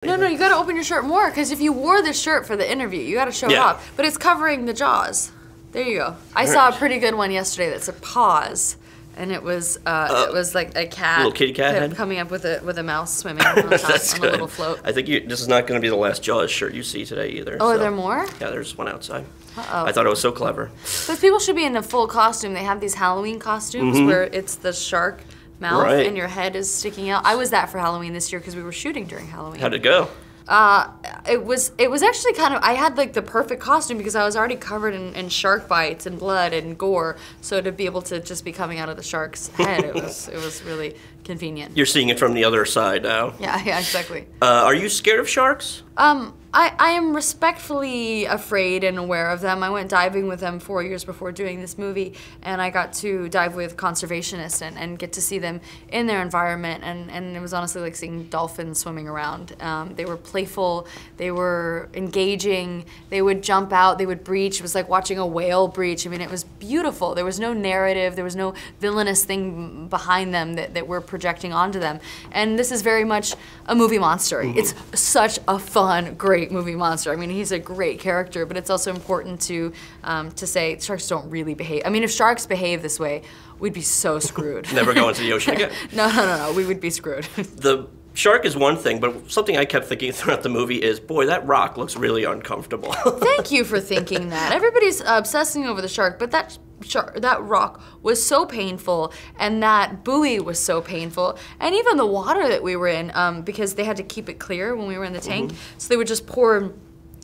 No, you gotta open your shirt more, because if you wore this shirt for the interview, you gotta show it off. But it's covering the jaws. There you go. I saw a pretty good one yesterday that said pause, and it was like a cat, little kitty cat head coming up with a mouse swimming on top That's on good. a little float. I think this is not going to be the last Jaws shirt you see today either. Oh, are there more? Yeah, there's one outside. Uh-oh. I thought it was so clever. But people should be in a full costume. They have these Halloween costumes where it's the shark mouth and your head is sticking out. I was that for Halloween this year because we were shooting during Halloween. How'd it go? It was actually kind of, I had like the perfect costume because I was already covered in shark bites and blood and gore, so to be able to just be coming out of the shark's head, it was really convenient. You're seeing it from the other side now. Yeah, exactly. Are you scared of sharks? I am respectfully afraid and aware of them. I went diving with them 4 years before doing this movie, and I got to dive with conservationists and get to see them in their environment, and it was honestly like seeing dolphins swimming around. They were playful, they were engaging, they would jump out, they would breach. It was like watching a whale breach. I mean, it was beautiful. There was no narrative, there was no villainous thing behind them that we're projecting onto them. And this is very much a movie monster. It's such a fun, great movie monster. I mean, he's a great character, but it's also important to say sharks don't really behave. I mean, if sharks behave this way, we'd be so screwed. Never go into the ocean again. No, we would be screwed. The shark is one thing, but something I kept thinking throughout the movie is, boy, that rock looks really uncomfortable. Thank you for thinking that. Everybody's obsessing over the shark, but that rock was so painful, and that buoy was so painful, and even the water that we were in, because they had to keep it clear when we were in the tank, so they would just pour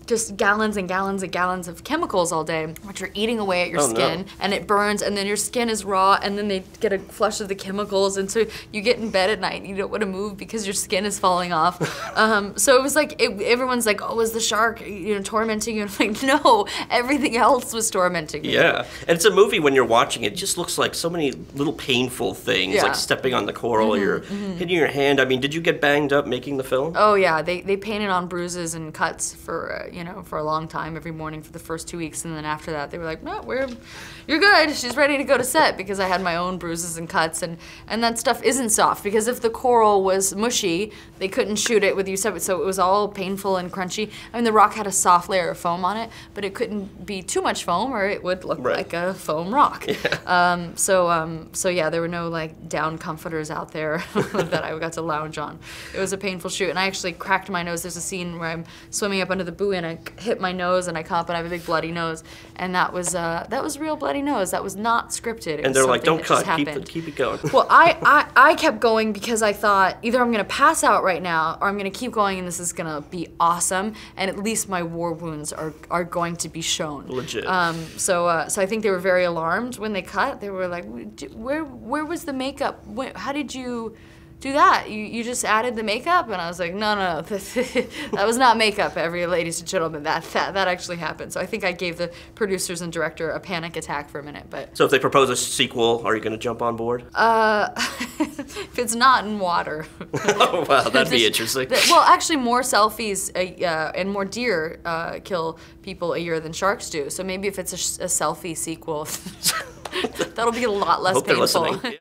just gallons and gallons and gallons of chemicals all day, which are eating away at your skin, and it burns, and then your skin is raw, and then they get a flush of the chemicals, and so you get in bed at night and you don't want to move because your skin is falling off. So it was like, everyone's like, oh, was the shark, tormenting you? And I'm like, no, everything else was tormenting me. Yeah, and it's a movie when you're watching it just looks like so many little painful things, like stepping on the coral, you're hitting your hand. I mean, did you get banged up making the film? Oh yeah, they painted on bruises and cuts for, for a long time, every morning for the first 2 weeks, and then after that they were like, no, you're good, she's ready to go to set, because I had my own bruises and cuts, and that stuff isn't soft, because if the coral was mushy, they couldn't shoot it with so it was all painful and crunchy. I mean, the rock had a soft layer of foam on it, but it couldn't be too much foam or it would look like a foam rock. Yeah. So yeah, there were no like down comforters out there that I got to lounge on. It was a painful shoot, and I actually cracked my nose. There's a scene where I'm swimming up under the buoy and I hit my nose and I come up and I have a big bloody nose, and that was real bloody nose. That was not scripted. And they're like, don't cut, keep it going. Well, I kept going because I thought either I'm gonna pass out right now or I'm gonna keep going and this is gonna be awesome, and at least my war wounds are going to be shown. Legit. So I think they were very alarmed when they cut. They were like, where was the makeup? How did you do that? You just added the makeup? And I was like, no, that was not makeup, ladies and gentlemen. That actually happened. So I think I gave the producers and director a panic attack for a minute. But so if they propose a sequel, are you going to jump on board? If it's not in water. Oh wow, that'd be interesting. Well, actually, more selfies and more deer kill people a year than sharks do. So maybe if it's a selfie sequel, that'll be a lot less painful. They're listening.